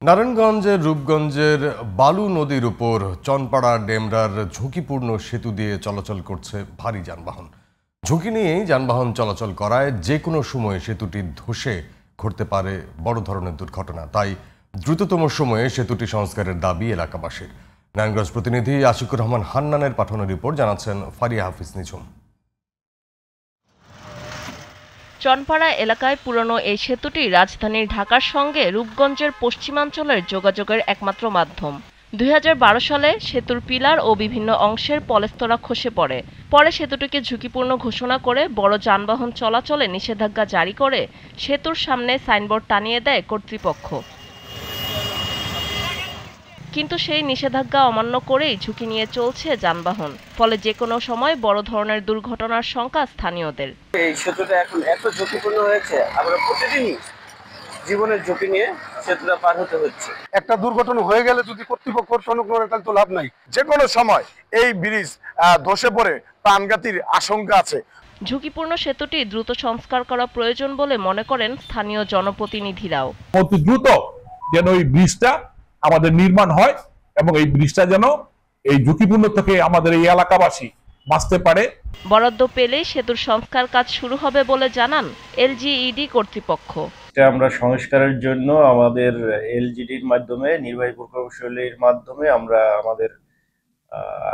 নারায়ণগঞ্জের রূপগঞ্জের বালু নদীর উপর চনপাড়া ডেমরার ঝুঁকিপূর্ণ সেতু দিয়ে চলাচল করছে ভারী যানবাহন। ঝুঁকি নিয়েই যানবাহন চলাচল করায় যে কোনো সময় সেতুটি ধসে ঘটতে পারে বড় ধরনের দুর্ঘটনা। তাই দ্রুততম সময়ে সেতুটি সংস্কারের দাবি এলাকাবাসীর। নারায়ণগঞ্জ প্রতিনিধি আশিকুর রহমান হান্নানের পাঠানো রিপোর্ট জানাচ্ছেন ফারিয়া হাফিজ নিঝুম। চনপাড়া এলাকায় পুরনো এই সেতুটি রাজধানী ঢাকার সঙ্গে রূপগঞ্জের পশ্চিমাঞ্চলের যোগাযোগের একমাত্র মাধ্যম। ২০১২ সালে সেতুর পিলার ও বিভিন্ন অংশের পলেস্তরা খসে পড়ে। পরে সেতুটিকে ঝুঁকিপূর্ণ ঘোষণা করে বড় যানবাহন চলাচলে নিষেধাজ্ঞা জারি করে সেতুর সামনে সাইনবোর্ড টানিয়ে দেয় কর্তৃপক্ষ। কিন্তু সেই নিষেধাজ্ঞা অমান্য করেই ঝুঁকি নিয়ে চলছে যানবাহন, ফলে যে কোনো সময় বড় ধরনের দুর্ঘটনার শঙ্কা স্থানীয়দের। এই সেতুটা এখন এত ঝুঁকিপূর্ণ হয়েছে, আমরা প্রতিদিনই জীবনের ঝুঁকি নিয়ে সেতুটা পার হতে হচ্ছে। একটা দুর্ঘটনা হয়ে গেলে যদি কর্তৃপক্ষ টনক নড়ে তাহলে তো লাভ নাই। যে কোনো সময় এই ব্রিজ ধসে পড়ে প্রাণঘাতীর আশঙ্কা আছে। ঝুঁকিপূর্ণ সেতুটি দ্রুত সংস্কার করা প্রয়োজন বলে মনে করেন স্থানীয় জনপ্রতিনিধিরাও। অতি দ্রুত যেন এই ব্রিজটা আমাদের নির্মাণ হয় এবং এই ব্রিজটা যেন এই ঝুঁকিপূর্ণ থেকে আমাদের এই এলাকাবাসী বাঁচতে পারে। বরাদ্দ পেলেই সেতুর সংস্কার কাজ শুরু হবে বলে জানান এলজিইডি কর্তৃপক্ষ। আমরা সংস্কারের জন্য আমাদের এলজিডির মাধ্যমে, নির্বাহী প্রকৌশলীর মাধ্যমে আমরা আমাদের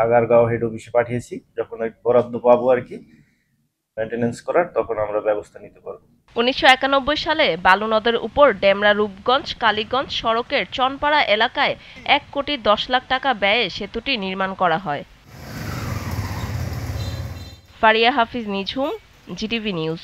আগারগাঁও হেড অফিসে পাঠিয়েছি। যখন ওই বরাদ্দ পাবো আর কি মেইনটেনেন্স করার, তখন আমরা ব্যবস্থা নিতে পারবো। ১৯৯১ সালে বালু নদের উপর ডেমরা রূপগঞ্জ কালীগঞ্জ সড়কের চনপাড়া এলাকায় ১,১০,০০,০০০ টাকা ব্যয়ে সেতুটি নির্মাণ করা হয়। ফারিয়া হাফিজ নিঝুম, জিটিভি নিউজ।